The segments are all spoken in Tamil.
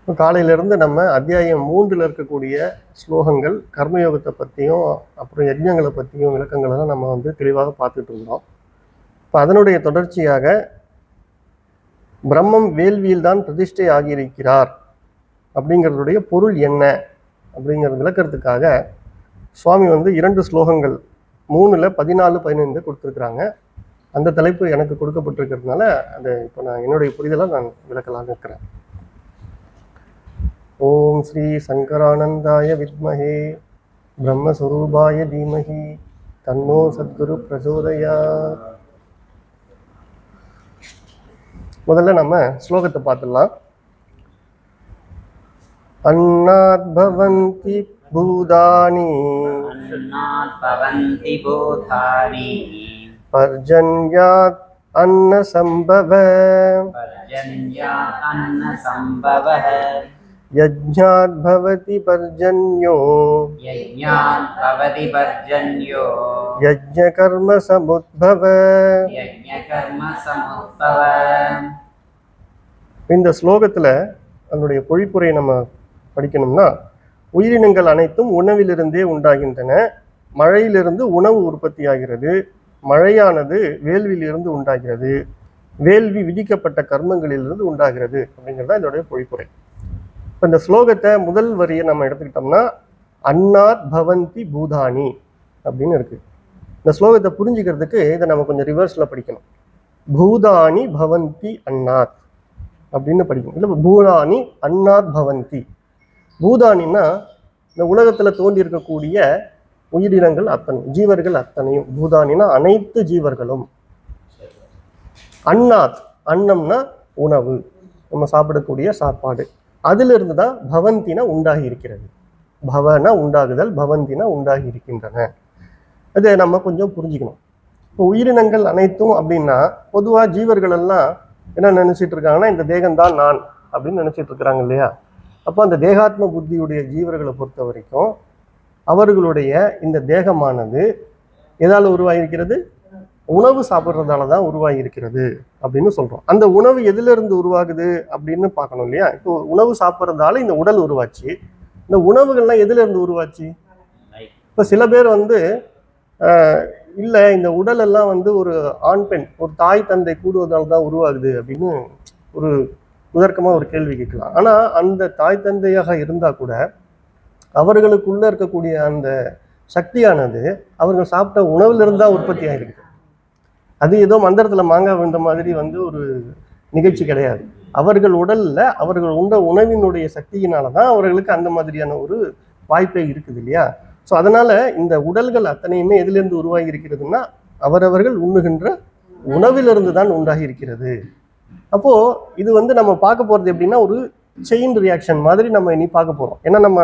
இப்போ காலையிலேருந்து நம்ம அத்தியாயம் 3ல் இருக்கக்கூடிய ஸ்லோகங்கள் கர்மயோகத்தை பற்றியும் அப்புறம் யஜ்ஞங்களை பற்றியும் விளக்கங்களை தான் நம்ம வந்து தெளிவாக பார்த்துட்டு இருந்தோம். இப்போ அதனுடைய தொடர்ச்சியாக பிரம்மம் வேள்வியில் தான் பிரதிஷ்டை ஆகியிருக்கிறார் அப்படிங்கிறதுடைய பொருள் என்ன அப்படிங்கிறது விளக்கிறதுக்காக சுவாமி வந்து 2 ஸ்லோகங்கள் 3ல் 14, 15 கொடுத்துருக்குறாங்க. அந்த தலைப்பு எனக்கு கொடுக்கப்பட்டிருக்கிறதுனால அதை இப்போ நான் என்னுடைய புரிதலாக நான் விளக்கலாம்னு இருக்கிறேன். ஓம் ஸ்ரீ சங்கரானந்தாய வித்மஹே பிரம்மஸ்வரூபாய தீமஹி தன்னோ சத்குரு பிரச்சோதயாத். முதல்ல நம்ம ஸ்லோகத்தை பார்த்துடலாம். அன்னாத் பவந்தி பூதானி பர்ஜன்யாத் அன்ன சம்பவ யஜ்ஞாத் பவதி பர்ஜன்யோ யஜ்ஞ கர்ம சமுத்பவ. இந்த ஸ்லோகத்தில் அதனுடைய பொழிப்புரையை நம்ம படிக்கணும்னா, உயிரினங்கள் அனைத்தும் உணவிலிருந்தே உண்டாகின்றன. மழையிலிருந்து உணவு உற்பத்தி ஆகிறது. மழையானது வேள்வியிலிருந்து உண்டாகிறது. வேள்வி விதிக்கப்பட்ட கர்மங்களிலிருந்து உண்டாகிறது அப்படிங்கிறது தான் இதோடைய பொழிப்புரை. இப்போ இந்த ஸ்லோகத்தை முதல் வரியை நம்ம எடுத்துக்கிட்டோம்னா அன்னாத் பவந்தி பூதானி அப்படின்னு இருக்கு. இந்த ஸ்லோகத்தை புரிஞ்சுக்கிறதுக்கு இதை நம்ம கொஞ்சம் ரிவர்ஸில் படிக்கணும். பூதானி பவந்தி அன்னாத் அப்படின்னு படிக்கணும். இல்லை, பூதானி அன்னாத் பவந்தி. பூதானின்னா இந்த உலகத்தில் தோன்றி இருக்கக்கூடிய உயிரினங்கள் அத்தனை, ஜீவர்கள் அத்தனையும். பூதானினா அனைத்து ஜீவர்களும். அன்னாத், அன்னம்னா உணவு, நம்ம சாப்பிடக்கூடிய சாப்பாடு. அதிலிருந்து தான் பவந்தினா உண்டாகி இருக்கிறது. பவனா உண்டாகுதல், பவந்தினா உண்டாகி இருக்கின்றன. அதை நம்ம கொஞ்சம் புரிஞ்சுக்கணும். இப்போ உயிரினங்கள் அனைத்தும் அப்படின்னா பொதுவாக ஜீவர்கள் எல்லாம் என்ன நினைச்சிட்டு இருக்காங்கன்னா, இந்த தேகம்தான் நான் அப்படின்னு நினைச்சிட்டு இருக்கிறாங்க இல்லையா? அப்போ அந்த தேகாத்ம புத்தியுடைய ஜீவர்களை பொறுத்த வரைக்கும் அவர்களுடைய இந்த தேகமானது எதால் உருவாகியிருக்கிறது? உணவு சாப்பிட்றதால தான் உருவாகியிருக்கிறது அப்படின்னு சொல்கிறோம். அந்த உணவு எதிலிருந்து உருவாகுது அப்படின்னு பார்க்கணும் இல்லையா? இப்போ உணவு சாப்பிட்றதால இந்த உடல் உருவாச்சு. இந்த உணவுகள்லாம் எதிலிருந்து உருவாச்சு? இப்போ சில பேர் வந்து இல்லை, இந்த உடல் எல்லாம் வந்து ஒரு ஆண் பெண், ஒரு தாய் தந்தை கூடுவதால் தான் உருவாகுது அப்படின்னு ஒரு உதர்க்கமாக ஒரு கேள்வி கேட்கலாம். ஆனால் அந்த தாய் தந்தையாக இருந்தால் கூட அவர்களுக்குள்ளே இருக்கக்கூடிய அந்த சக்தியானது அவர்கள் சாப்பிட்ட உணவிலிருந்து தான் உற்பத்தி ஆகிருக்கு. அது ஏதோ மந்திரத்தில் மாங்காய் விழுந்த மாதிரி வந்து ஒரு நிகழ்ச்சி கிடையாது. அவர்கள் உடலில் அவர்கள் உண்ட உணவினுடைய சக்தியினால தான் அவர்களுக்கு அந்த மாதிரியான ஒரு வாய்ப்பே இருக்குது இல்லையா? ஸோ அதனால் இந்த உடல்கள் அத்தனையுமே எதிலிருந்து உருவாகி இருக்கிறதுனா அவரவர்கள் உண்ணுகின்ற உணவிலிருந்து தான் உண்டாகி இருக்கிறது. அப்போது இது வந்து நம்ம பார்க்க போகிறது எப்படின்னா, ஒரு செயின் ரியாக்ஷன் மாதிரி நம்ம இனி பார்க்க போகிறோம். ஏன்னா நம்ம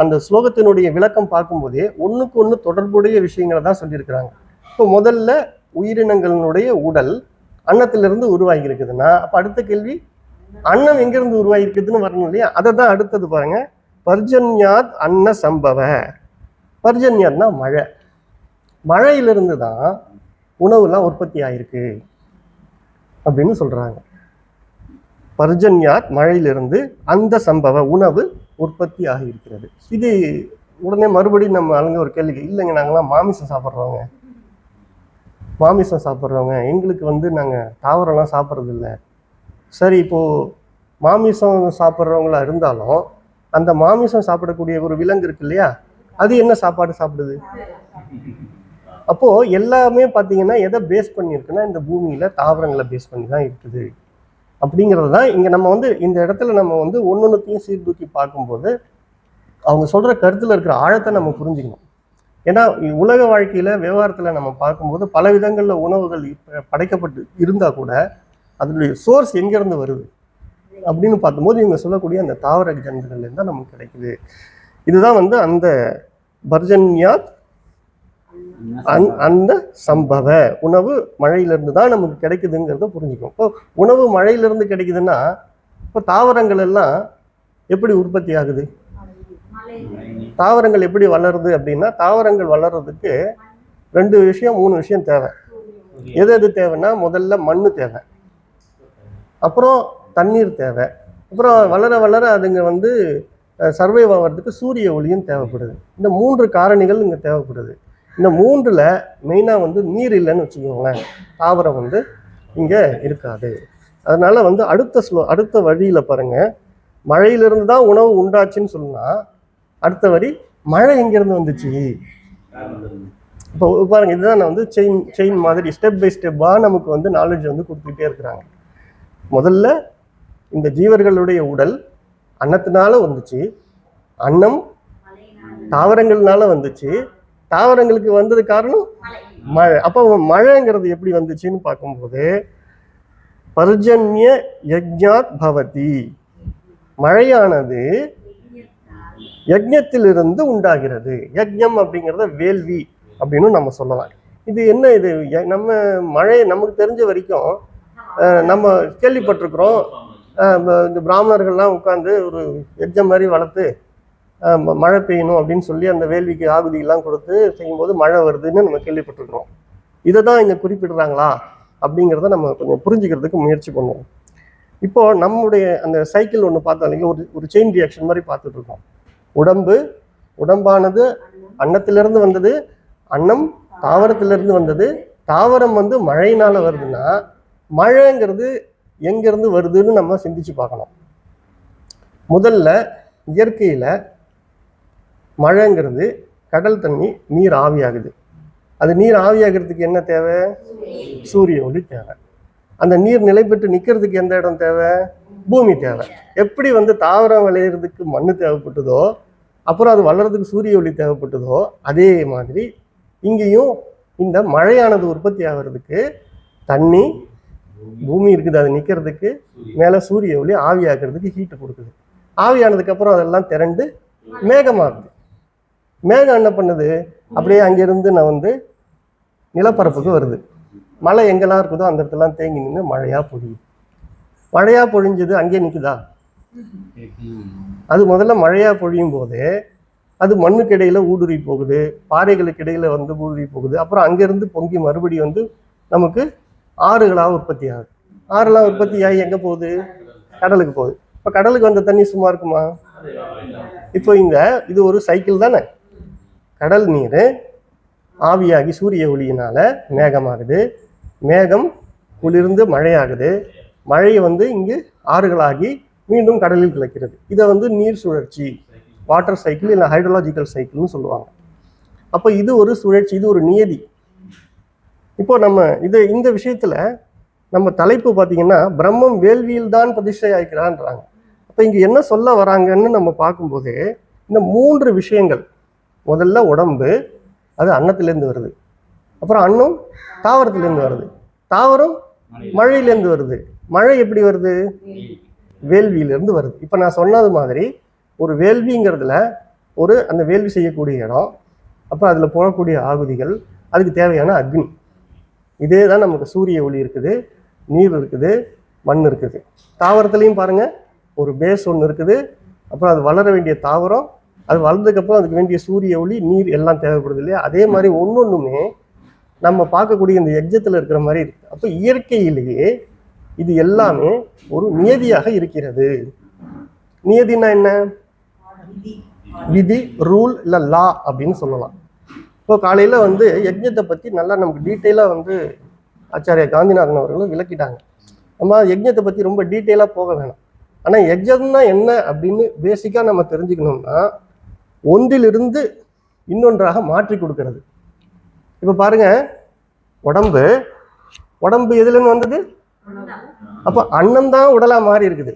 அந்த ஸ்லோகத்தினுடைய விளக்கம் பார்க்கும்போதே ஒன்றுக்கு ஒன்று தொடர்புடைய விஷயங்களை தான் சொல்லியிருக்கிறாங்க. இப்போ முதல்ல உயிரினங்களினுடைய உடல் அன்னத்திலிருந்து உருவாகி இருக்குதுன்னா, அப்போ அடுத்த கேள்வி அன்னம் எங்கிருந்து உருவாகி இருக்குதுன்னு வரணும் இல்லையா? அதை தான் அடுத்தது பாருங்க. பர்ஜன்யாத் அன்ன சம்பவ. பர்ஜன்யாத்னா மழை. மழையிலிருந்து தான் உணவுலாம் உற்பத்தி ஆயிருக்கு அப்படின்னு சொல்றாங்க. பர்ஜன்யாத் மழையிலிருந்து அந்த சம்பவ உணவு உற்பத்தி ஆகியிருக்கிறது. இது உடனே மறுபடியும் நம்ம ஆளுங்க ஒரு கேள்வி, இல்லைங்க நாங்களாம் மாமிசம் சாப்பிட்றவங்க, எங்களுக்கு வந்து நாங்கள் தாவரம்லாம் சாப்பிட்றது இல்லை. சரி, இப்போது மாமிசம் சாப்பிட்றவங்களா இருந்தாலும் அந்த மாமிசம் சாப்பிடக்கூடிய ஒரு விலங்கு இருக்கு இல்லையா, அது என்ன சாப்பாடு சாப்பிடுது? அப்போது எல்லாமே பார்த்தீங்கன்னா எதை பேஸ் பண்ணியிருக்குன்னா, இந்த பூமியில் தாவரங்களை பேஸ் பண்ணி தான் இருக்குது அப்படிங்கிறது தான் இங்கே நம்ம வந்து இந்த இடத்துல நம்ம வந்து ஒன்னொன்னுத்தையும் சீர்தூக்கி பார்க்கும்போது அவங்க சொல்கிற கருத்தில் இருக்கிற ஆழத்தை நம்ம புரிஞ்சுக்கணும். ஏன்னா உலக வாழ்க்கையில் விவகாரத்தில் நம்ம பார்க்கும்போது பல விதங்களில் உணவுகள் படைக்கப்பட்டு இருந்தால் கூட அதனுடைய சோர்ஸ் எங்கேருந்து வருது அப்படின்னு பார்க்கும்போது இவங்க சொல்லக்கூடிய அந்த தாவர ஜந்துகள்லேருந்து தான் நமக்கு கிடைக்குது. இதுதான் வந்து அந்த பர்ஜன்யாத் அந்த சம்பவ உணவு மழையிலிருந்து தான் நமக்கு கிடைக்குதுங்கிறத புரிஞ்சுக்கணும். இப்போ உணவு மழையிலிருந்து கிடைக்குதுன்னா இப்போ தாவரங்கள் எல்லாம் எப்படி உற்பத்தி ஆகுது? தாவரங்கள் எப்படி வளருது அப்படின்னா, தாவரங்கள் வளர்றதுக்கு 2 விஷயம் 3 விஷயம் தேவை. எது தேவைன்னா, முதல்ல மண்ணு தேவை, அப்புறம் தண்ணீர் தேவை, அப்புறம் வளர வளர அதுங்க வந்து சர்வைவ் ஆகிறதுக்கு சூரிய ஒளியும் தேவைப்படுது. இந்த 3 காரணிகள் இங்கே தேவைப்படுது. இந்த 3ல் மெயினாக வந்து நீர் இல்லைன்னு வச்சுக்கோங்களேன், தாவரம் வந்து இங்கே இருக்காது. அதனால வந்து அடுத்த வழியில் பாருங்க, மழையிலிருந்து தான் உணவு உண்டாச்சுன்னு சொன்னா, அடுத்த வரி மழை எங்கேருந்து வந்துச்சு. இப்போ பாருங்க, இதுதான் நான் வந்து செயின் மாதிரி ஸ்டெப் பை ஸ்டெப்பாக நமக்கு வந்து நாலேஜ் வந்து கொடுத்துக்கிட்டே இருக்கிறாங்க. முதல்ல இந்த ஜீவர்களுடைய உடல் அன்னத்தினால வந்துச்சு, அன்னம் தாவரங்கள்னால வந்துச்சு, தாவரங்களுக்கு வந்தது காரணம் மழை. அப்போ மழைங்கிறது எப்படி வந்துச்சுன்னு பார்க்கும்போது பர்ஜன்ய யஜ்ஞாத் பவதி, மழையானது யஜ்ஞத்திலிருந்து உண்டாகிறது. யஜ்ஞம் அப்படிங்கிறத வேள்வி அப்படின்னு நம்ம சொல்லலாம். இது என்ன, இது நம்ம மழை நமக்கு தெரிஞ்ச வரைக்கும் நம்ம கேள்விப்பட்டிருக்கிறோம். இந்த பிராமணர்கள்லாம் உட்காந்து ஒரு யஜ்ஞம் மாதிரி வளர்த்து மழை பெய்யணும் அப்படின்னு சொல்லி அந்த வேள்விக்கு ஆகுதியெல்லாம் கொடுத்து செய்யும்போது மழை வருதுன்னு நம்ம கேள்விப்பட்டிருக்கிறோம். இதை தான் இங்கே குறிப்பிடுறாங்களா அப்படிங்கிறத நம்ம கொஞ்சம் புரிஞ்சுக்கிறதுக்கு முயற்சி பண்ணுவோம். இப்போ நம்முடைய அந்த சைக்கிள் ஒன்று பார்த்தோம் இல்லைங்களா, ஒரு செயின் ரியாக்ஷன் மாதிரி பார்த்துட்டு இருக்கோம். உடம்பானது அன்னத்திலிருந்து வந்தது, அன்னம் தாவரத்திலிருந்து வந்தது, தாவரம் வந்து மழையினால வருதுன்னா மழைங்கிறது எங்கேருந்து வருதுன்னு நம்ம சிந்திச்சு பார்க்கணும். முதல்ல இயற்கையில் மழைங்கிறது கடல் தண்ணி, நீர் ஆவியாகுது. அது நீர் ஆவியாகிறதுக்கு என்ன தேவை? சூரிய ஒளி தேவை. அந்த நீர் நிலை பெற்று நிற்கிறதுக்கு எந்த இடம் தேவை? பூமி தேவை. எப்படி வந்து தாவரம் விளையிறதுக்கு மண் தேவைப்பட்டதோ, அப்புறம் அது வளர்றதுக்கு சூரிய ஒளி தேவைப்பட்டதோ, அதே மாதிரி இங்கேயும் இந்த மழையானது உற்பத்தி ஆகிறதுக்கு தண்ணி, பூமி இருக்குது அது நிற்கிறதுக்கு, மேலே சூரிய ஒளி ஆவியாகிறதுக்கு ஹீட்டு கொடுக்குது. ஆவியானதுக்கப்புறம் அதெல்லாம் திரண்டு மேகமாகுது. மேகம் என்ன பண்ணுது? அப்படியே அங்கேருந்து நான் வந்து நிலப்பரப்புக்கு வருது. மழை எங்கெல்லாம் இருக்குதோ அந்த இடத்துலாம் தேங்கி நின்று மழையாக பொழியுது. மழையாக பொழிஞ்சது அங்கே நிற்குதா? அது முதல்ல மழையாக பொழியும் போது அது மண்ணுக்கு இடையில ஊடுருவி போகுது, பாறைகளுக்கு இடையில வந்து ஊடுருவி போகுது. அப்புறம் அங்கேருந்து பொங்கி மறுபடி வந்து நமக்கு ஆறுகளாக உற்பத்தி ஆகுது. ஆறுலாம் உற்பத்தி ஆகி எங்கே போகுது? கடலுக்கு போகுது. இப்போ கடலுக்கு வந்த தண்ணி சும்மா இருக்குமா? இப்போ இது ஒரு சைக்கிள் தானே. கடல் நீர் ஆவியாகி சூரிய ஒளியினால மேகமாகுது, மேகம் குளிர்ந்து மழையாகுது, மழையை வந்து இங்கு ஆறுகளாகி மீண்டும் கடலில் கலக்கிறது. இதை வந்து நீர் சுழற்சி, வாட்டர் சைக்கிள் இல்லை ஹைட்ரோலாஜிக்கல் சைக்கிள்னு சொல்லுவாங்க. அப்போ இது ஒரு சுழற்சி, இது ஒரு நியதி. இப்போ நம்ம இந்த விஷயத்துல நம்ம தலைப்பு பார்த்தீங்கன்னா பிரம்மம் வேள்வியில் தான் பிரதிஷ்டை ஆகிறான்றாங்க. அப்போ இங்கே என்ன சொல்ல வராங்கன்னு நம்ம பார்க்கும்போது இந்த 3 விஷயங்கள், முதல்ல உடம்பு, அது அன்னத்திலேருந்து வருது, அப்புறம் அன்னம் தாவரத்திலேருந்து வருது, தாவரம் மழையிலேருந்து வருது. மழை எப்படி வருது? வேள்வியிலேருந்து வருது. இப்போ நான் சொன்னது மாதிரி ஒரு வேள்விங்கிறதுல அந்த வேள்வி செய்யக்கூடிய இடம், அப்புறம் அதில் போடக்கூடிய ஆகுதிகள், அதுக்கு தேவையான அக்னி. இதே தான் நமக்கு சூரிய ஒளி இருக்குது, நீர் இருக்குது, மண் இருக்குது. தாவரத்துலேயும் பாருங்கள், ஒரு பேஸ் ஒன்று இருக்குது, அப்புறம் அது வளர வேண்டிய தாவரம், அது வளர்ந்ததுக்கப்புறம் அதுக்கு வேண்டிய சூரிய ஒளி, நீர் எல்லாம் தேவைப்படுது இல்லையா? அதே மாதிரி ஒன்னொன்றுமே நம்ம பார்க்கக்கூடிய இந்த யஜ்ஞத்தில் இருக்கிற மாதிரி இருக்குது. அப்போ இயற்கையிலேயே இது எல்லாமே ஒரு நியதியாக இருக்கிறது. நியதினா என்ன? விதி, ரூல் இல்லை லா அப்படின்னு சொல்லலாம். இப்போ காலையில் வந்து யஜ்ஞத்தை பற்றி நல்லா நமக்கு டீட்டெயிலாக வந்து ஆச்சாரிய காந்திநாதன் அவர்களும் விளக்கிட்டாங்க. நம்ம யஜ்ஞத்தை பற்றி ரொம்ப டீட்டெயிலாக போக வேணாம். ஆனால் யஜ்ஞம்னா என்ன அப்படின்னு பேசிக்காக நம்ம தெரிஞ்சுக்கணும்னா ஒன்றிலிருந்து இன்னொன்றாக மாற்றி கொடுக்கறது. இப்போ பாருங்க, உடம்பு எதுலேருந்து வந்தது? அப்போ அன்னம் தான் உடலாக மாறி இருக்குது.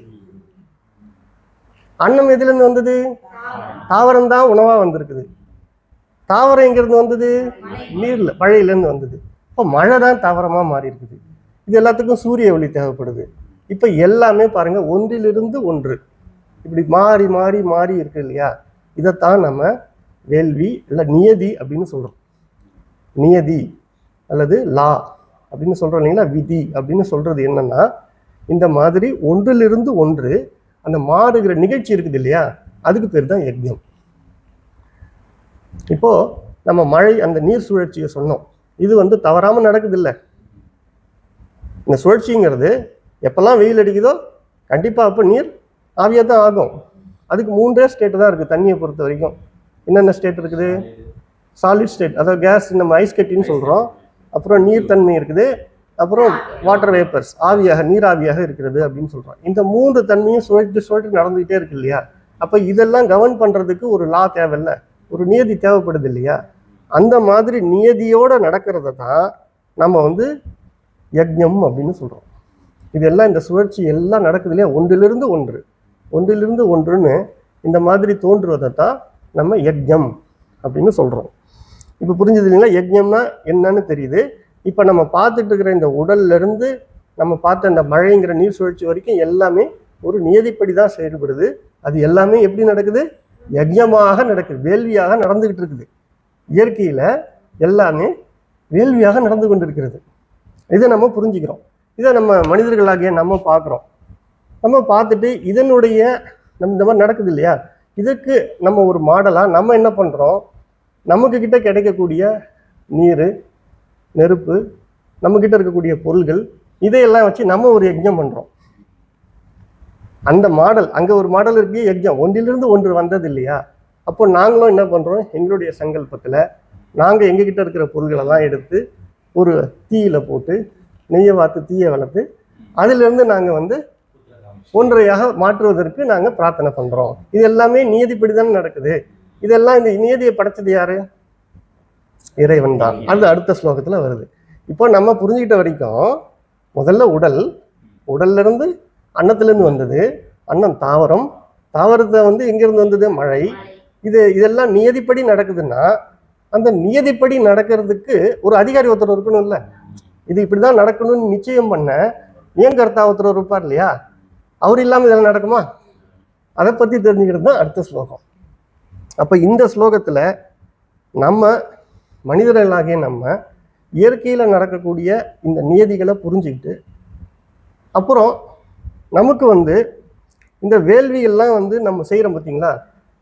அன்னம் எதுலேருந்து வந்தது? தாவரம் தான் உணவாக வந்திருக்குது. தாவரம் எங்கேருந்து வந்தது? நீரில், மழையிலேருந்து வந்தது. இப்போ மழை தான் தாவரமாக மாறி இருக்குது. இது எல்லாத்துக்கும் சூரிய ஒளி தேவைப்படுது. இப்போ எல்லாமே பாருங்க, ஒன்றிலிருந்து ஒன்று இப்படி மாறி மாறி மாறி இருக்கு இல்லையா? இதைத்தான் நம்ம வேள்வி இல்லை நியதி அப்படின்னு சொல்கிறோம். நியதி அல்லது லா அப்படின்னு சொல்கிறோம் இல்லைங்களா? விதி அப்படின்னு சொல்கிறது என்னன்னா, இந்த மாதிரி ஒன்றிலிருந்து ஒன்று அந்த மாறுகிற நிகழ்ச்சி இருக்குது இல்லையா, அதுக்கு பேர் தான் யஜ்ஞம். இப்போ நம்ம மழை, அந்த நீர் சுழற்சியை சொன்னோம். இது வந்து தவறாமல் நடக்குது இல்லை. இந்த சுழற்சிங்கிறது எப்பெல்லாம் வெயில் அடிக்குதோ கண்டிப்பாக அப்போ நீர் ஆவியாக தான் ஆகும். அதுக்கு 3 ஸ்டேட்டு தான் இருக்குது தண்ணியை பொறுத்த வரைக்கும். என்னென்ன ஸ்டேட் இருக்குது? சாலிட் ஸ்டேட், அதாவது கேஸ் நம்ம ஐஸ் கட்டின்னு சொல்கிறோம். அப்புறம் நீர்த்தன்மை இருக்குது. அப்புறம் வாட்டர் வேப்பர்ஸ், ஆவியாக நீராவியாக இருக்கிறது அப்படின்னு சொல்கிறோம். இந்த 3 தன்மையும் சுழட்டு நடந்துகிட்டே இருக்கு இல்லையா? அப்போ இதெல்லாம் கவர்ன் பண்ணுறதுக்கு ஒரு லா தேவையில்லை, ஒரு நியதி தேவைப்படுது இல்லையா? அந்த மாதிரி நியதியோடு நடக்கிறத தான் நம்ம வந்து யஜ்ஞம் அப்படின்னு சொல்கிறோம். இதெல்லாம் இந்த சுழற்சி எல்லாம் நடக்குது இல்லையா? ஒன்றிலிருந்து ஒன்றுன்னு இந்த மாதிரி தோன்றுவதை தான் நம்ம யஜ்ஞம் அப்படின்னு சொல்கிறோம். இப்போ புரிஞ்சது இல்லைங்களா? யஜ்ஞம்னா என்னன்னு தெரியுது. இப்போ நம்ம பார்த்துட்டு இருக்கிற இந்த உடல்லேருந்து நம்ம பார்த்த இந்த மழைங்கிற நீர் சுழற்சி வரைக்கும் எல்லாமே ஒரு நியதிப்படி தான் செயல்படுது. அது எல்லாமே எப்படி நடக்குது? யஜ்ஞமாக நடக்குது, வேள்வியாக நடந்துக்கிட்டு இருக்குது. இயற்கையில் எல்லாமே வேள்வியாக நடந்து கொண்டிருக்கிறது. இதை நம்ம புரிஞ்சுக்கிறோம். இதை நம்ம மனிதர்களாகிய நம்ம பார்க்குறோம். நம்ம பார்த்துட்டு இதனுடைய இந்த மாதிரி நடக்குது இல்லையா? இதுக்கு நம்ம ஒரு மாடலாக நம்ம என்ன பண்ணுறோம்? நமக்கு கிட்ட கிடைக்கக்கூடிய நீர், நெருப்பு, நம்மக்கிட்ட இருக்கக்கூடிய பொருள்கள், இதையெல்லாம் வச்சு நம்ம ஒரு யஜ்ஞம் பண்ணுறோம். அந்த மாடல், அங்கே ஒரு மாடல் இருக்கு, யஜ்ஞம் ஒன்றிலிருந்து ஒன்று வந்தது இல்லையா? அப்போ நாங்களும் என்ன பண்ணுறோம்? எங்களுடைய சங்கல்பத்தில் நாங்கள் எங்ககிட்ட இருக்கிற பொருள்களெல்லாம் எடுத்து ஒரு தீயில் போட்டு நெய்யை வாத்து தீயை வளர்த்து அதிலிருந்து நாங்கள் வந்து ஒன்றையாக மாற்றுவதற்கு நாங்கள் பிரார்த்தனை பண்ணுறோம். இது எல்லாமே நியதிப்படி தானே நடக்குது. இதெல்லாம் இந்த நியதியை படைச்சது யாரு? இறைவன் தான். அது அடுத்த ஸ்லோகத்தில் வருது. இப்போ நம்ம புரிஞ்சுக்கிட்ட வரைக்கும் முதல்ல உடல்ல இருந்து அன்னத்திலிருந்து வந்தது. அன்னம் தாவரம், தாவரத்தை வந்து எங்கிருந்து வந்தது? மழை. இதெல்லாம் நியதிப்படி நடக்குதுன்னா அந்த நியதிப்படி நடக்கிறதுக்கு ஒரு அதிகாரி ஒருத்தர் இருக்கணும் இல்லை? இது இப்படிதான் நடக்கணும்னு நிச்சயம் பண்ண நியங்கர்த்தா ஒருத்தர் இருப்பார் இல்லையா? அவர் இல்லாமல் இதெல்லாம் நடக்குமா? அதை பற்றி தெரிஞ்சுக்கிறது தான் அடுத்த ஸ்லோகம். அப்போ இந்த ஸ்லோகத்தில் நம்ம மனிதர்களாகிய நம்ம இயற்கையில் நடக்கக்கூடிய இந்த நியதிகளை புரிஞ்சுக்கிட்டு, அப்புறம் நமக்கு வந்து இந்த வேள்விகள்லாம் வந்து நம்ம செய்கிறோம் பார்த்தீங்களா?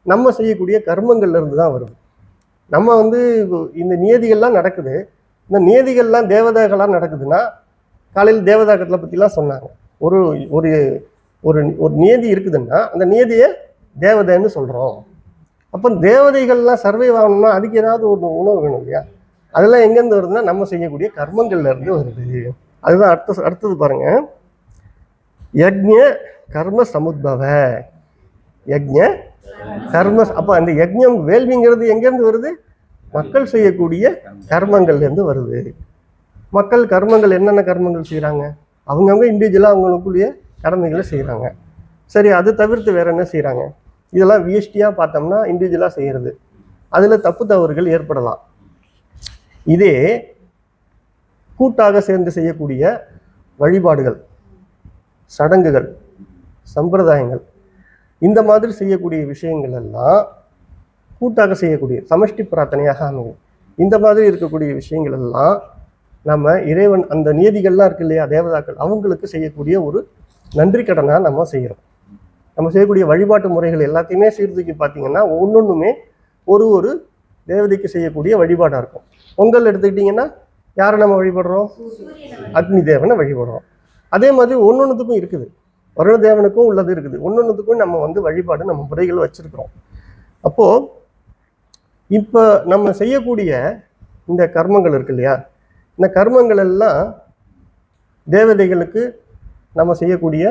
நம்ம செய்யக்கூடிய கர்மங்கள்ல இருந்து தான் வருது. நம்ம வந்து இந்த நியதிகள்லாம் நடக்குது. இந்த நியதிகள்லாம் தேவதைகளாக நடக்குதுன்னா, காலையில் தேவதாக்கத்தில் பற்றிலாம் சொன்னாங்க. ஒரு ஒரு ஒரு ஒரு நியதி இருக்குதுன்னா அந்த நியதியை தேவதைன்னு சொல்கிறோம். அப்போ தேவதைகள்லாம் சர்வை ஆகணும்னா அதுக்கு ஏதாவது ஒரு உணவு வேணும் இல்லையா? அதெல்லாம் எங்கேருந்து வருதுன்னா நம்ம செய்யக்கூடிய கர்மங்கள்ல இருந்து வருது. அதுதான் அடுத்தது பாருங்க. யஜ்ஞ கர்ம சமுத்பவ. யஜ்ஞ கர்ம. அப்போ அந்த யஜ்ஞம் வேள்விங்கிறது எங்கேருந்து வருது? மக்கள் செய்யக்கூடிய கர்மங்கள்லேருந்து வருது. மக்கள் கர்மங்கள் என்னென்ன கர்மங்கள் செய்கிறாங்க? அவங்கவுங்க இண்டிவிஜுவலாக அவங்களுக்குரிய கடமைகளை செய்கிறாங்க. சரி, அது தவிர்த்து வேற என்ன செய்கிறாங்க? இதெல்லாம் விஎஸ்டியாக பார்த்தோம்னா இண்டிவிஜுவலாக செய்கிறது. அதில் தப்பு தவறுகள் ஏற்படலாம். இதே கூட்டாக சேர்ந்து செய்யக்கூடிய வழிபாடுகள், சடங்குகள், சம்பிரதாயங்கள், இந்த மாதிரி செய்யக்கூடிய விஷயங்கள் எல்லாம் கூட்டாக செய்யக்கூடிய சமஷ்டி பிரார்த்தனையாக அமையும். இந்த மாதிரி இருக்கக்கூடிய விஷயங்கள் எல்லாம் நம்ம இறைவன் அந்த நியதிகள்லாம் இருக்கு இல்லையா, தேவதாக்கள், அவங்களுக்கு செய்யக்கூடிய ஒரு நன்றி கடனாக நம்ம செய்கிறோம். நம்ம செய்யக்கூடிய வழிபாட்டு முறைகள் எல்லாத்தையுமே சீர்தூக்கி பார்த்தீங்கன்னா ஒன்னொன்றுமே ஒரு தேவதைக்கு செய்யக்கூடிய வழிபாடாக இருக்கும். பொங்கல் எடுத்துக்கிட்டிங்கன்னா யாரை நம்ம வழிபடுறோம்? அக்னி தேவனை வழிபடுறோம். அதே மாதிரி ஒன்னொன்றுத்துக்கும் இருக்குது, வருண தேவனுக்கும் உள்ளது இருக்குது. ஒன்னொன்றுத்துக்கும் நம்ம வந்து வழிபாடு நம்ம முறைகள் வச்சிருக்கிறோம். அப்போது இப்போ நம்ம செய்யக்கூடிய இந்த கர்மங்கள் இருக்கு இல்லையா, இந்த கர்மங்கள் எல்லாம் தேவதைகளுக்கு நம்ம செய்யக்கூடிய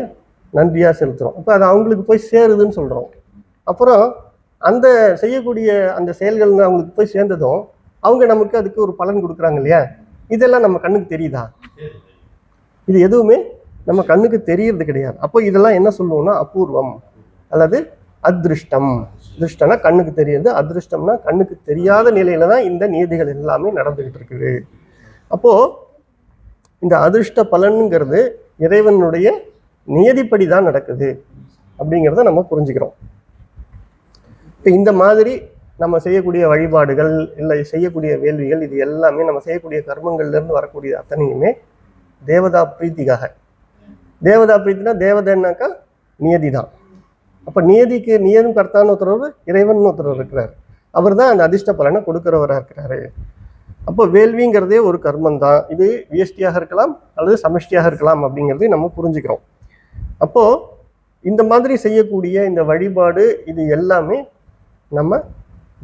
நன்றியாக செலுத்துகிறோம். அப்போ அது அவங்களுக்கு போய் சேருதுன்னு சொல்கிறோம். அப்புறம் அந்த செய்யக்கூடிய அந்த செயல்கள் அவங்களுக்கு போய் சேர்ந்ததும் அவங்க நமக்கு அதுக்கு ஒரு பலன் கொடுக்குறாங்க இல்லையா? இதெல்லாம் நம்ம கண்ணுக்கு தெரியுதா? இது எதுவுமே நம்ம கண்ணுக்கு தெரியறது கிடையாது. அப்போ இதெல்லாம் என்ன சொல்லுவோம்னா அபூர்வம் அல்லது அதிருஷ்டம். திருஷ்டம்னா கண்ணுக்கு தெரியுது, அதிருஷ்டம்னா கண்ணுக்கு தெரியாத நிலையில தான் இந்த நியதிகள் எல்லாமே நடந்துகிட்டு இருக்குது. அப்போ இந்த அதிர்ஷ்ட பலனுங்கிறது இறைவனுடைய நியதிப்படி தான் நடக்குது அப்படிங்கிறத நம்ம புரிஞ்சுக்கிறோம். இப்போ இந்த மாதிரி நம்ம செய்யக்கூடிய வழிபாடுகள் இல்லை செய்யக்கூடிய வேள்விகள், இது எல்லாமே நம்ம செய்யக்கூடிய கர்மங்கள்லேருந்து வரக்கூடிய அத்தனையுமே தேவதா பிரீத்திக்காக. தேவதா பிரீத்தினா தேவதைன்னாக்கா நியதி தான். அப்போ நியதிக்கு நியதும் கர்த்தான்னு ஒருத்தர், இறைவன் ஒருத்தர் இருக்கிறார். அவர் தான் அந்த அதிர்ஷ்ட பலனை கொடுக்குறவராக இருக்கிறாரு. அப்போ வேள்விங்கிறதே ஒரு கர்மம் தான். இது வியஷ்டியாக இருக்கலாம் அல்லது சமஷ்டியாக இருக்கலாம் அப்படிங்கிறதையும் நம்ம புரிஞ்சுக்கிறோம். அப்போது இந்த மாதிரி செய்யக்கூடிய இந்த வழிபாடு இது எல்லாமே நம்ம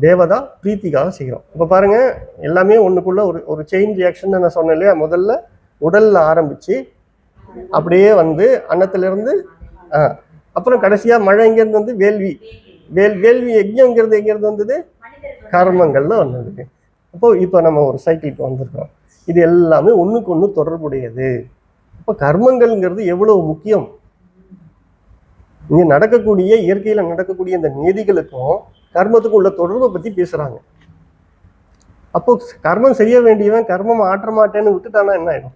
தேவதா பிரீத்திக்காக செய்கிறோம். இப்போ பாருங்க, எல்லாமே ஒன்றுக்குள்ள ஒரு ஒரு செயின் ரியாக்ஷன் நான் சொன்னேன் இல்லையா? முதல்ல உடல்ல ஆரம்பிச்சு அப்படியே வந்து அன்னத்திலிருந்து அப்புறம் கடைசியா மழை எங்கேருந்து வந்து வேள்வி வேள்வி யஜ்ஞங்கிறது எங்கேருந்து வந்தது? கர்மங்கள்ல வந்தது. அப்போ இப்போ நம்ம ஒரு சைக்கிளுக்கு வந்திருக்கோம். இது எல்லாமே ஒண்ணுக்கு ஒண்ணு தொடர்புடையது. இப்போ கர்மங்கள்ங்கிறது எவ்வளவு முக்கியம். இங்க நடக்கக்கூடிய இயற்கையில நடக்கக்கூடிய இந்த நீதிகளுக்கும் கர்மத்துக்கும் உள்ள தொடர்பை பத்தி பேசுறாங்க. அப்போ கர்மம் செய்ய வேண்டியவன் கர்மம் ஆற்ற மாட்டேன்னு விட்டுட்டானா என்ன ஆயிடும்?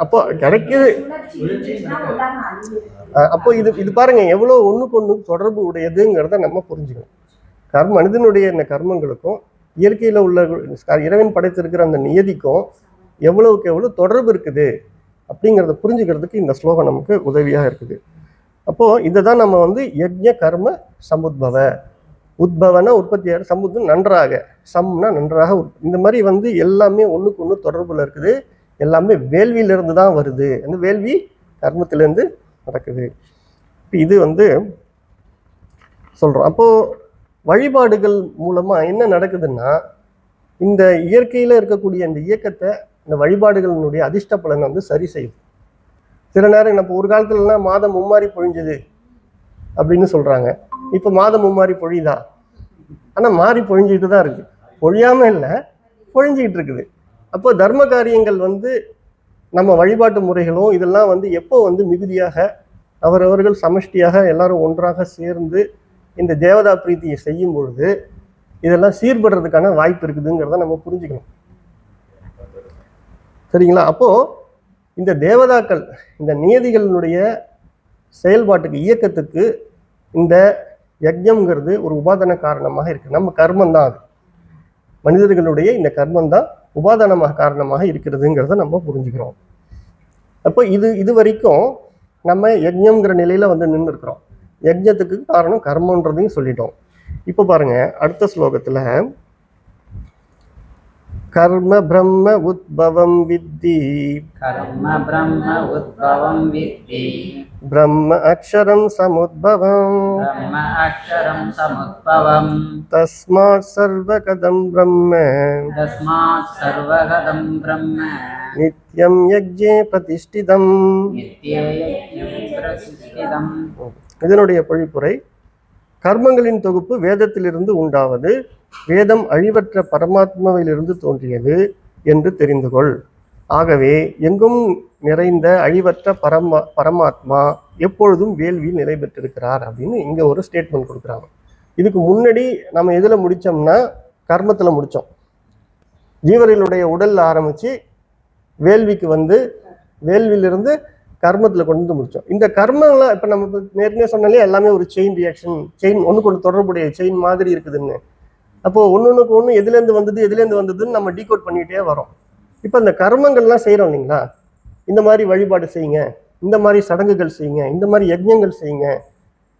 அப்போ கிடைக்குது. அப்போ இது பாருங்க எவ்வளவு ஒண்ணுக்கு ஒண்ணு தொடர்பு உடையதுங்கிறத நம்ம புரிஞ்சுக்கணும். மனிதனுடைய இந்த கர்மங்களுக்கும் இயற்கையில உள்ள இறைவன் படைத்திருக்கிற அந்த நியதிக்கும் எவ்வளவுக்கு எவ்வளவு தொடர்பு இருக்குது அப்படிங்கிறத புரிஞ்சுக்கிறதுக்கு இந்த ஸ்லோகம் நமக்கு உதவியா இருக்குது. அப்போ இதைதான் நம்ம வந்து யஜ்ஞ கர்ம சமுத்பவ, உத்பவனா உற்பத்தியார், சமுத்து நன்றாக, சம்னா நன்றாக, இந்த மாதிரி வந்து எல்லாமே ஒண்ணுக்கு ஒண்ணு தொடர்புல இருக்குது. எல்லாமே வேள்வியிலிருந்து தான் வருது. அந்த வேள்வி கர்மத்திலிருந்து நடக்குது. இது வந்து சொல்றோம். அப்போ வழிபாடுகள் மூலமா என்ன நடக்குதுன்னா, இந்த இயற்கையில இருக்கக்கூடிய இந்த இயக்கத்தை இந்த வழிபாடுகளினுடைய அதிர்ஷ்ட பலனை வந்து சரி செய்யுது. சில நேரம் நம்ம ஒரு காலத்துலலாம் மாதம் மும்மாரி பொழிஞ்சுது அப்படின்னு சொல்றாங்க. இப்ப மாதம் மும்மாரி பொழியுதா? ஆனா மாறி பொழிஞ்சுக்கிட்டு தான் இருக்கு. பொழியாம இல்லை, பொழிஞ்சுக்கிட்டு இருக்குது. அப்போ தர்ம காரியங்கள் வந்து நம்ம வழிபாட்டு முறைகளும் இதெல்லாம் வந்து எப்போ வந்து மிகுதியாக அவரவர்கள் சமஷ்டியாக எல்லாரும் ஒன்றாக சேர்ந்து இந்த தேவதா பிரீத்தியை செய்யும் பொழுது இதெல்லாம் சீர்படுறதுக்கான வாய்ப்பு இருக்குதுங்கிறத நம்ம புரிஞ்சுக்கணும். சரிங்களா? அப்போ இந்த தேவதாக்கள் இந்த நியதிகளினுடைய செயல்பாட்டுக்கு இயக்கத்துக்கு இந்த யஜ்ஞம்ங்கிறது ஒரு உபாதான காரணமாக இருக்கு. நம்ம கர்மம் தான் அது. மனிதர்களுடைய இந்த கர்மம் தான் உபாதானமாக காரணமாக இருக்கிறதுங்கிறத நம்ம புரிஞ்சுக்கிறோம். அப்போ இது வரைக்கும் நம்ம யஜ்ஞம்ங்கிற நிலையில வந்து நின்று இருக்கிறோம். யஜ்ஞத்துக்கு காரணம் கர்மன்றதையும் சொல்லிட்டோம். இப்போ பாருங்க, அடுத்த ஸ்லோகத்துல கர்ம பிரம்ம உத்பவம் வித்தி, கர்ம பிரம்ம உத்பவம் வித்தி, பிரம்ம அக்ஷரம் சமுத்பவம், பிரம்ம அக்ஷரம் சமுத்பவம், தஸ்மாத் சர்வகதம் பிரம்ம, தஸ்மாத் சர்வகதம் பிரம்ம, நித்யம் யஜ்ஞே பிரதிஷ்டிதம். நித்யே யஜ்ஞம் பிரதிஷ்டிதம். இதனுடைய பொழிப்புரை, கர்மங்களின் தொகுப்பு வேதத்திலிருந்து உண்டாவது, வேதம் அழிவற்ற பரமாத்மாவிலிருந்து தோன்றியது என்று தெரிந்து கொள். ஆகவே எங்கும் நிறைந்த அழிவற்ற பரமாத்மா எப்பொழுதும் வேள்வியில் நிலை பெற்றிருக்கிறார் அப்படின்னு இங்க ஒரு ஸ்டேட்மெண்ட் கொடுக்குறாங்க. இதுக்கு முன்னாடி நம்ம எதுல முடிச்சோம்னா கர்மத்துல முடிச்சோம். ஜீவர்களுடைய உடல்ல ஆரம்பிச்சு வேள்விக்கு வந்து வேள்வியிலிருந்து கர்மத்துல கொண்டு வந்து முடிச்சோம். இந்த கர்மம்லாம் இப்ப நம்ம நேர்மையா சொன்னாலே எல்லாமே ஒரு செயின் ரியாக்ஷன், செயின் ஒண்ணுக்கு ஒன்று தொடர்புடைய செயின் மாதிரி இருக்குதுன்னு. அப்போ ஒன்னொன்னுக்கு ஒண்ணு எதுலேருந்து வந்ததுன்னு நம்ம டீகோட் பண்ணிக்கிட்டே வரோம். இப்போ இந்த கர்மங்கள்லாம் செய்யறோம் இல்லைங்களா? இந்த மாதிரி வழிபாடு செய்யுங்க, இந்த மாதிரி சடங்குகள் செய்யுங்க, இந்த மாதிரி யஜ்ஞங்கள் செய்யுங்க,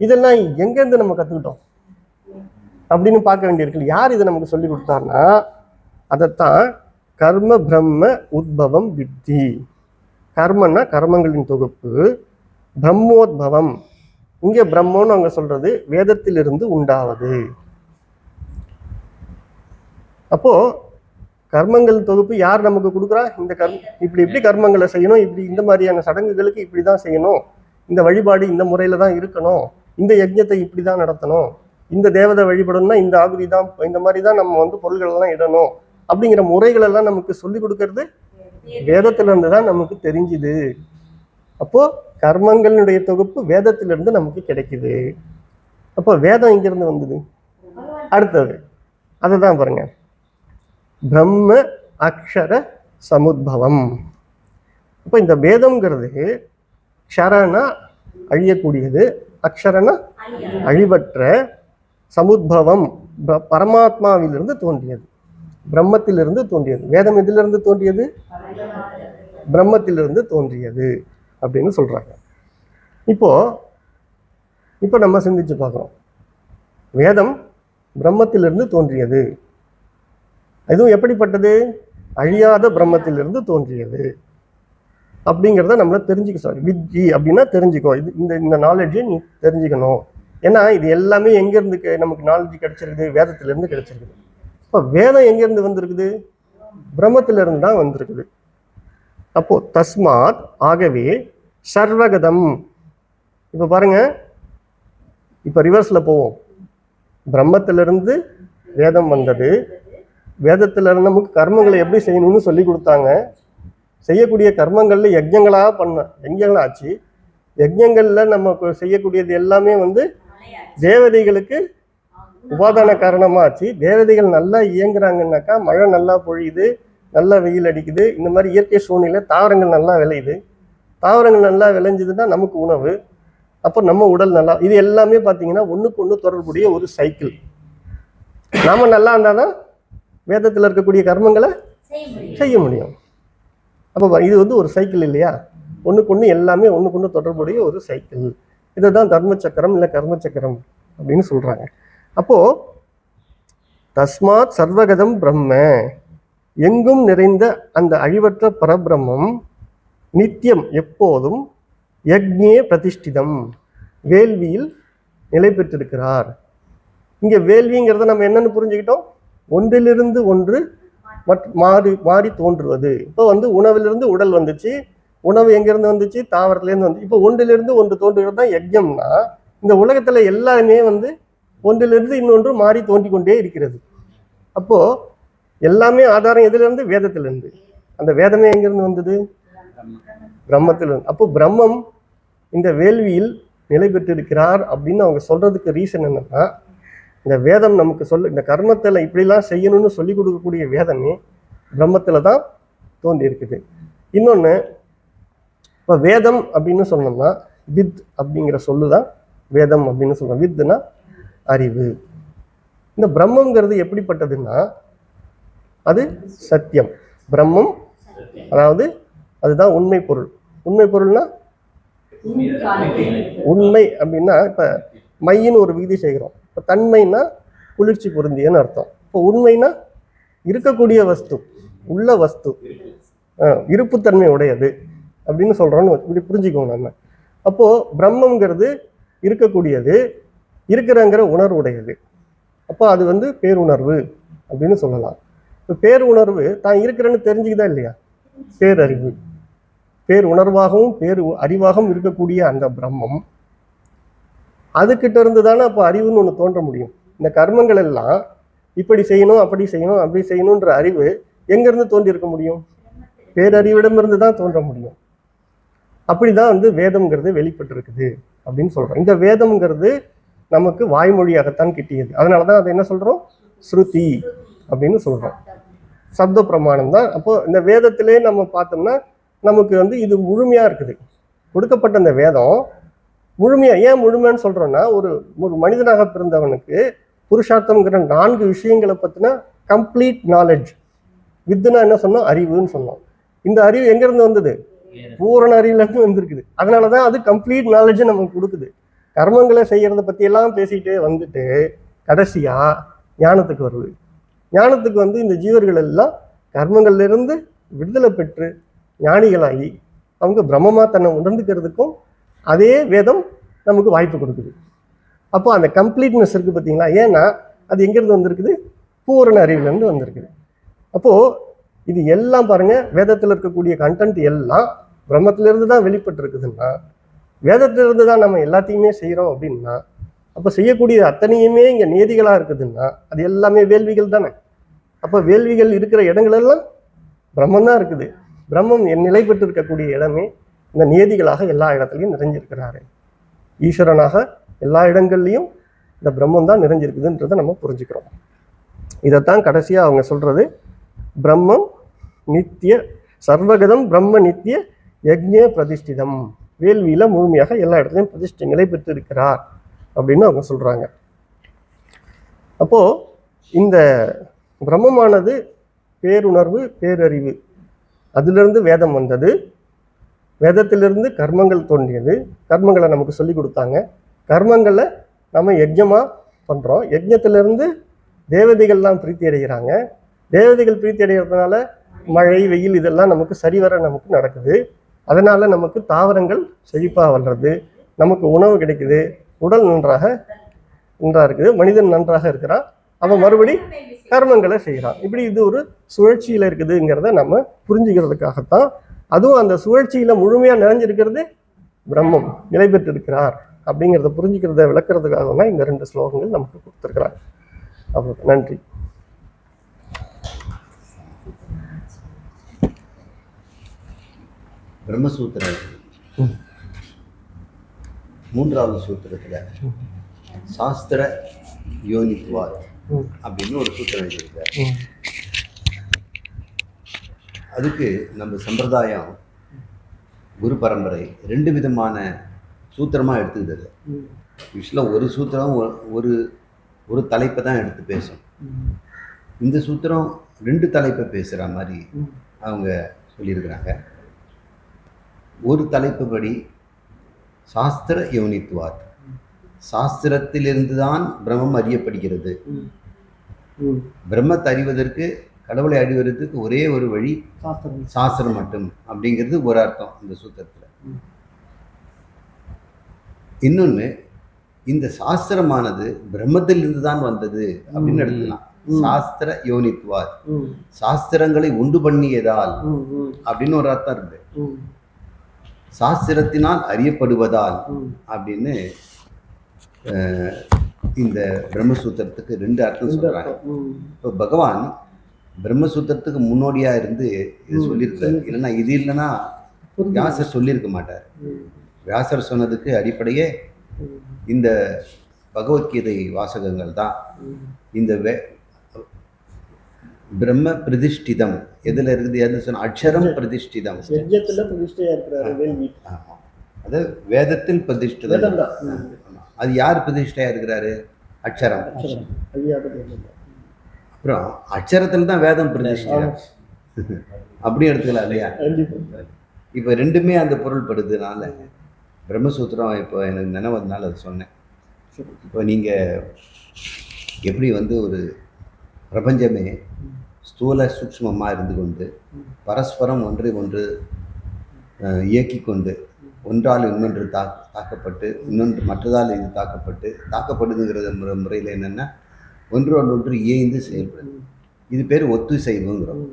இதெல்லாம் எங்கேருந்து நம்ம கத்துக்கிட்டோம் அப்படின்னு பார்க்க வேண்டியிருக்கு. யார் இதை நமக்கு சொல்லி கொடுத்தாருன்னா அதைத்தான் கர்ம பிரம்ம உத்பவம் வித்தி. கர்மன்னா கர்மங்களின் தொகுப்பு, பிரம்மோத்பவம், இங்க பிரம்மோன்னு அவங்க சொல்றது வேதத்திலிருந்து உண்டாவது. அப்போ கர்மங்கள் தொகுப்பு யார் நமக்கு கொடுக்குறா? இந்த இப்படி கர்மங்களை செய்யணும், இப்படி இந்த மாதிரியான சடங்குகளுக்கு இப்படிதான் செய்யணும், இந்த வழிபாடு இந்த முறையில தான் இருக்கணும், இந்த யஜ்ஞத்தை இப்படிதான் நடத்தணும், இந்த தேவதை வழிபடணும்னா இந்த ஆகுதி தான், இந்த மாதிரி தான் நம்ம வந்து பொருள்கள் எல்லாம் இடணும் அப்படிங்கிற முறைகள் எல்லாம் நமக்கு சொல்லி கொடுக்கறது வேதத்திலிருந்து தான் நமக்கு தெரிஞ்சுது. அப்போ கர்மங்களுடைய தொகுப்பு வேதத்திலிருந்து நமக்கு கிடைக்குது. அப்போ வேதம் இங்கிருந்து வந்தது. அடுத்தது அதுதான் பாருங்க, பிரம்ம அக்ஷர சமுத்பவம். அப்போ இந்த வேதம்ங்கிறது க்ஷரனா அழியக்கூடியது, அக்ஷரனா அழிவற்ற, சமுத்பவம் பரமாத்மாவிலிருந்து தோன்றியது, பிரம்மத்திலிருந்து தோன்றியது. வேதம் எதிலிருந்து தோன்றியது? பிரம்மத்திலிருந்து தோன்றியது அப்படின்னு சொல்றாங்க. இப்போ நம்ம சிந்திச்சு பார்க்குறோம், வேதம் பிரம்மத்திலிருந்து தோன்றியது. இதுவும் எப்படிப்பட்டது? அழியாத பிரம்மத்திலிருந்து தோன்றியது. அப்படிங்கிறத நம்மள தெரிஞ்சுக்க சாரி வித்தி அப்படின்னா தெரிஞ்சுக்கோ, இது இந்த இந்த நாலேஜை நீ தெரிஞ்சுக்கணும். ஏன்னா இது எல்லாமே எங்கேருந்து நமக்கு நாலேஜ் கிடைச்சிருக்குது? வேதத்திலேருந்து கிடைச்சிருக்குது. இப்போ வேதம் எங்கேருந்து வந்திருக்குது? பிரம்மத்திலிருந்து தான் வந்திருக்குது. அப்போ தஸ்மாத் ஆகவே சர்வகதம். இப்போ பாருங்க, இப்போ ரிவர்ஸில் போவோம். பிரம்மத்திலிருந்து வேதம் வந்தது. வேதத்துல இருந்து நமக்கு கர்மங்களை எப்படி செய்யணும்னு சொல்லி கொடுத்தாங்க. செய்யக்கூடிய கர்மங்கள்ல யஜ்ஞங்களாச்சு. யஜ்ஞங்கள்ல நம்ம செய்யக்கூடியது எல்லாமே தேவதைகளுக்கு உபாதான காரணமா ஆச்சு. தேவதைகள் நல்லா இயங்குறாங்கன்னாக்கா மழை நல்லா பொழியுது, நல்லா வெயில் அடிக்குது, இந்த மாதிரி இயற்கை சூழ்நிலை தாவரங்கள் நல்லா விளையுது. தாவரங்கள் நல்லா விளைஞ்சதுன்னா நமக்கு உணவு, அப்போ நம்ம உடல் நல்லா. இது எல்லாமே பார்த்தீங்கன்னா ஒன்றுக்கு ஒன்று தொடர்புடைய ஒரு சைக்கிள். நாம நல்லா இருந்தாதான் வேதத்தில் இருக்கக்கூடிய கர்மங்களை செய்ய முடியும். அப்போ இது ஒரு சைக்கிள் இல்லையா? ஒன்றுக்கு ஒன்று எல்லாமே ஒன்றுக்கு ஒன்று தொடர்புடைய ஒரு சைக்கிள். இதை தான் தர்ம சக்கரம் இல்லை கர்ம சக்கரம் அப்படின்னு சொல்றாங்க. அப்போ தஸ்மாத் சர்வகதம் பிரம்ம, எங்கும் நிறைந்த அந்த அழிவற்ற பரபிரம்மம் நித்தியம் எப்போதும் யக்ஞே பிரதிஷ்டிதம், வேள்வியில் நிலை பெற்றிருக்கிறார். இங்க வேள்விங்கிறத நம்ம என்னன்னு புரிஞ்சுக்கிட்டோம்? ஒன்றிலிருந்து ஒன்று மாறி மாறி தோன்றுவது. இப்போ உணவிலிருந்து உடல் வந்துச்சு, உணவு எங்கிருந்து வந்துச்சு? தாவரத்துலேருந்து வந்து. இப்போ ஒன்றிலிருந்து ஒன்று தோன்றுகிறது தான் யஜ்ஞம்னா, இந்த உலகத்துல எல்லாமே ஒன்றிலிருந்து இன்னொன்று மாறி தோன்றி கொண்டே இருக்கிறது. அப்போ எல்லாமே ஆதாரம் எதிலிருந்து? வேதத்திலிருந்து. அந்த வேதமே எங்கிருந்து வந்தது? பிரம்மத்திலிருந்து. அப்போ பிரம்மம் இந்த வேள்வியில் நிலை பெற்றிருக்கிறார் அப்படின்னு அவங்க சொல்றதுக்கு ரீசன் என்னன்னா, இந்த வேதம் நமக்கு இந்த கர்மத்தில் இப்படிலாம் செய்யணும்னு சொல்லி கொடுக்கக்கூடிய வேதமே பிரம்மத்துல தான் தோன்றி இருக்குது. இன்னொன்று, இப்போ வேதம் அப்படின்னு சொன்னோம்னா வித் அப்படிங்கிற சொல்லுதான் வேதம் அப்படின்னு சொல்றோம். வித்னா அறிவு. இந்த பிரம்மங்கிறது எப்படிப்பட்டதுன்னா அது சத்தியம். பிரம்மம் அதாவது அதுதான் உண்மை பொருள். உண்மை பொருள்னா உண்மை அப்படின்னா, இப்போ மையின்னு ஒரு விகுதி செய்கிறோம். இப்போ தன்மைன்னா குளிர்ச்சி பொருந்தியன்னு அர்த்தம். இப்போ உண்மைனா இருக்கக்கூடிய வஸ்து, உள்ள வஸ்து, இருப்புத்தன்மை உடையது அப்படின்னு சொல்றோம்னு இப்படி புரிஞ்சுக்கோங்க நம்ம. அப்போ பிரம்மங்கிறது இருக்கக்கூடியது, இருக்கிறங்கிற உணர்வு உடையது. அப்போ அது பேருணர்வு அப்படின்னு சொல்லலாம். இப்போ பேருணர்வு தான் இருக்கிறேன்னு தெரிஞ்சுக்குதா இல்லையா? பேரறிவு. பேர் உணர்வாகவும் பேர் அறிவாகவும் இருக்கக்கூடிய அந்த பிரம்மம் அதுகிட்ட இருந்து தானே அப்போ அறிவுன்னு ஒன்று தோன்ற முடியும். இந்த கர்மங்கள் எல்லாம் இப்படி செய்யணும், அப்படி செய்யணும், அப்படி செய்யணுன்ற அறிவு எங்கிருந்து தோன்றி இருக்க முடியும்? பேரறிவிடமிருந்து தான் தோன்ற முடியும். அப்படிதான் வேதம்ங்கிறது வெளிப்பட்டு இருக்குது அப்படின்னு சொல்றோம். இந்த வேதம்ங்கிறது நமக்கு வாய்மொழியாகத்தான் கிட்டியது. அதனாலதான் அதை என்ன சொல்றோம்? ஸ்ருதி அப்படின்னு சொல்றோம். சப்த பிரமாணம் தான். அப்போ இந்த வேதத்திலே நம்ம பார்த்தோம்னா நமக்கு இது முழுமையா இருக்குது. கொடுக்கப்பட்ட இந்த வேதம் முழுமையா. ஏன் முழுமைன்னு சொல்றோம்னா, ஒரு ஒரு மனிதனாக பிறந்தவனுக்கு புருஷார்த்தம்ங்கிற 4 விஷயங்களை பத்தின கம்ப்ளீட் நாலேஜ். வித்துனா என்ன சொன்னோம்? அறிவுன்னு சொன்னோம். இந்த அறிவு எங்க இருந்து வந்தது? பூரண அறிவுல இருந்து வந்திருக்குது. அதனாலதான் அது கம்ப்ளீட் நாலேஜ் நமக்கு கொடுக்குது. கர்மங்களை செய்யறத பத்தி எல்லாம் பேசிட்டு கடைசியா ஞானத்துக்கு வருது. ஞானத்துக்கு இந்த ஜீவர்கள் எல்லாம் கர்மங்கள்ல இருந்து விடுதலை பெற்று ஞானிகளாகி அவங்க பிரம்மமா தன்னை உணர்ந்துக்கிறதுக்கும் அதே வேதம் நமக்கு வாய்ப்பு கொடுக்குது. அப்போ அந்த கம்ப்ளீட்னஸ் இருக்கு பார்த்தீங்களா? ஏன்னா அது எங்கிருந்து வந்திருக்குது? பூரண அறிவுல இருந்து வந்திருக்குது. அப்போ இது எல்லாம் பாருங்க, வேதத்தில் இருக்கக்கூடிய கண்டென்ட் எல்லாம் பிரம்மத்திலிருந்து தான் வெளிப்பட்டு இருக்குதுன்னா, வேதத்திலிருந்து தான் நம்ம எல்லாத்தையுமே செய்யறோம் அப்படின்னா, அப்போ செய்யக்கூடிய அத்தனையுமே இங்க நியதிகளா இருக்குதுன்னா அது எல்லாமே வேள்விகள் தானே. அப்போ வேள்விகள் இருக்கிற இடங்கள் எல்லாம் பிரம்மம் தான் இருக்குது. பிரம்மம் நிலை பெற்று இருக்கக்கூடிய இடமே இந்த நியதிகளாக எல்லா இடத்துலையும் நிறைஞ்சிருக்கிறாரு. ஈஸ்வரனாக எல்லா இடங்கள்லையும் இந்த பிரம்மம் தான் நிறைஞ்சிருக்குதுன்றதை நம்ம புரிஞ்சுக்கிறோம். இதைத்தான் கடைசியா அவங்க சொல்றது, பிரம்மம் நித்திய சர்வகதம் பிரம்ம நித்திய யக்ஞ பிரதிஷ்டிதம், வேள்வியில முழுமையாக எல்லா இடத்துலையும் பிரதிஷ்டை நிலை பெற்று இருக்கிறார் அப்படின்னு அவங்க சொல்றாங்க. அப்போ இந்த பிரம்மமானது பேருணர்வு, பேரறிவு, அதிலிருந்து வேதம் வந்தது. வேதத்திலிருந்து கர்மங்கள் தோன்றியது. கர்மங்களை நமக்கு சொல்லி கொடுத்தாங்க. கர்மங்களை நம்ம யஜ்ஞமா பண்றோம். யஜ்ஞத்திலிருந்து தேவதைகள்லாம் பிரீத்தி அடைகிறாங்க. தேவதைகள் பிரீத்தி அடைகிறதுனால மழை, வெயில் இதெல்லாம் நமக்கு சரிவர நமக்கு நடக்குது. அதனால நமக்கு தாவரங்கள் செழிப்பாக வளருது, நமக்கு உணவு கிடைக்குது, உடல் நன்றாக இருக்குது, மனிதன் நன்றாக இருக்கிறான், அவன் மறுபடி கர்மங்களை செய்கிறான். இப்படி இது ஒரு சுழற்சியில் இருக்குதுங்கிறத நம்ம புரிஞ்சுக்கிறதுக்காகத்தான். அதுவும் அந்த சுழற்சியில் முழுமையாக நிறைஞ்சிருக்கிறது பிரம்மம் நிலை பெற்று இருக்கிறார் அப்படிங்கிறத புரிஞ்சுக்கிறத விளக்குறதுக்காக தான் இந்த 2 ஸ்லோகங்கள் நமக்கு கொடுத்துருக்கிறார். அவ்வளோ. நன்றி. பிரம்மசூத்திர 3வது சூத்திரத்தில் சாஸ்திர யோனித்வாத் அப்படின்னு ஒரு சூத்திரம் எழுதியிருக்கார். அதுக்கு நம்ம சம்பிரதாயம் குரு பரம்பரை 2 விதமான சூத்திரமாக எடுத்துக்கிட்டது. யூஸ்வலாக ஒரு சூத்திரம் ஒரு தலைப்பை தான் எடுத்து பேசும். இந்த சூத்திரம் 2 தலைப்பை பேசுகிற மாதிரி அவங்க சொல்லியிருக்கிறாங்க. ஒரு தலைப்பு படி சாஸ்திர யோனித்வாத், சாஸ்திரத்திலிருந்து தான் பிரம்மம் அறியப்படுகிறது. பிரம்மத்தை அறிவதற்கு, கடவுளை அறிவதற்கு ஒரே ஒரு வழி சாஸ்திரம் மட்டும் அப்படிங்கிறது ஒரு அர்த்தம் இந்த சூத்திரத்தில். இன்னொன்று, இந்த சாஸ்திரமானது பிரம்மத்திலிருந்து தான் வந்தது அப்படின்னு எடுத்துக்கலாம். சாஸ்திர யோனித்வாத், சாஸ்திரங்களை உண்டு பண்ணியதால் அப்படின்னு ஒரு அர்த்தம் இருக்கு. சாஸ்திரத்தினால் அறியப்படுவதால் அப்படின்னு இந்த பிரம்மசூத்திரத்துக்கு 2 அர்த்தம் சொல்றாங்க. இப்போ பகவான் பிரம்மசூத்திரத்துக்கு முன்னோடியா இருந்து இது சொல்லியிருக்காரு. இல்லைன்னா இது இல்லைன்னா வியாசர் சொல்லியிருக்க மாட்டார். வியாசர் சொன்னதுக்கு அடிப்படையே இந்த பகவத்கீதை வாசகங்கள் தான். இந்த பிரம்ம பிரதிஷ்டிதம் எதுல இருக்குது? எது சொன்ன? அக்ஷரம் பிரதிஷ்டிதம். அது வேதத்தில் பிரதிஷ்டிதம். அது யார் பிரதிஷ்டையா இருக்கிறாரு? அக்ஷரம். அப்புறம் அக்ஷரத்தில் தான் வேதம் பிரதிஷ்டிதம். அப்படி எடுத்துக்கலாம் இல்லையா? இப்போ 2மே அந்த பொருள் படுதுனால பிரம்மசூத்திரம் இப்போ எனக்கு நினைவதுனால அது சொன்னேன். இப்போ நீங்கள் எப்படி ஒரு பிரபஞ்சமே ஸ்தூல சூக்ஷ்மமாக இருந்து கொண்டு பரஸ்பரம் ஒன்றை ஒன்று இயக்கி கொண்டு ஒன்றால் இன்னொன்று தாக்கப்பட்டு இன்னொன்று மற்றதால் இது தாக்கப்படுதுங்கிறது முறையில் என்னென்னா ஒன்றோடொன்று இயைந்து செயல்படுது. இது பேர் ஒத்துசைவுங்கிறோம்.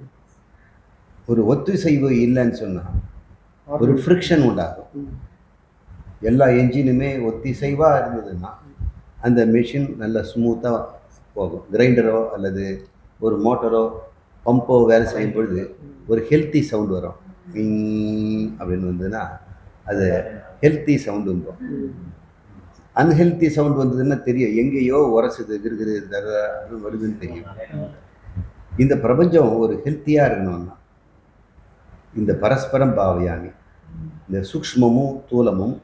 ஒரு ஒத்துசைவு இல்லைன்னு சொன்னால் ஒரு ஃப்ரிக்ஷன் உண்டாகும். எல்லா என்ஜினுமே ஒத்திசைவாக இருந்ததுன்னா அந்த மிஷின் நல்லா ஸ்மூத்தாக போகும். கிரைண்டரோ அல்லது ஒரு மோட்டரோ பம்போ வேலை செய்யும் பொழுது ஒரு ஹெல்த்தி சவுண்ட் வரும். அப்படின்னு வந்ததுன்னா அது ஹெல்த்தி சவுண்டுன்றோம். அன்ஹெல்த்தி சவுண்ட் வந்ததுன்னா தெரியும், எங்கேயோ உரசுது, கிருகிரு அப்படின்னு வருதுன்னு தெரியும். இந்த பிரபஞ்சம் ஒரு ஹெல்த்தியாக இருக்கணும்னா இந்த பரஸ்பரம் பாவயாமி, இந்த சூக்ஷ்மமும் தூலமும்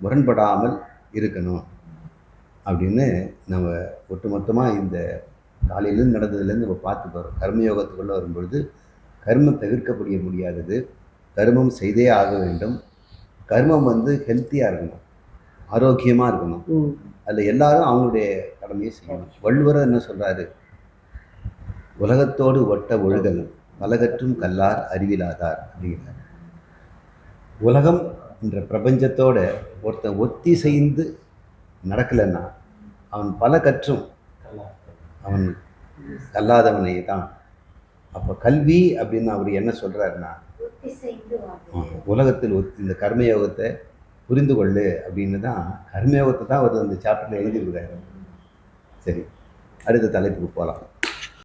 முரண்படாமல் இருக்கணும் அப்படின்னு நம்ம ஒட்டுமொத்தமாக இந்த காலையிலேருந்து நடந்ததுலேருந்து நம்ம பார்த்து போகிறோம். கர்மயோகத்துக்குள்ளே வரும்பொழுது கர்மம் தவிர்க்கப்பட முடியாதது. கர்மம் செய்தே ஆக வேண்டும். கர்மம் ஹெல்த்தியாக இருக்கணும், ஆரோக்கியமாக இருக்கணும். அதில் எல்லாரும் அவங்களுடைய கடமையை செய்யணும். வள்ளுவர் என்ன சொல்கிறாரு? உலகத்தோடு ஒட்ட ஒழுகல் பலகற்றும் கல்லார் அறிவிலாதார் அப்படிங்கிறார். உலகம் என்ற பிரபஞ்சத்தோட ஒருத்தன் ஒத்திசைந்து நடக்கலைன்னா அவன் பல கற்றும் அவன் கல்லாதவனை தான். அப்போ கல்வி அப்படின்னு அவர் என்ன சொல்கிறாருன்னா, உலகத்தில் இந்த கர்மயோகத்தை புரிந்து கொள்ளு அப்படின்னு தான். கர்மயோகத்தை தான் அவர் அந்த சாப்டரில் எழுதியிருக்கிறாரு. சரி, அடுத்த தலைப்புக்கு போகலாம்.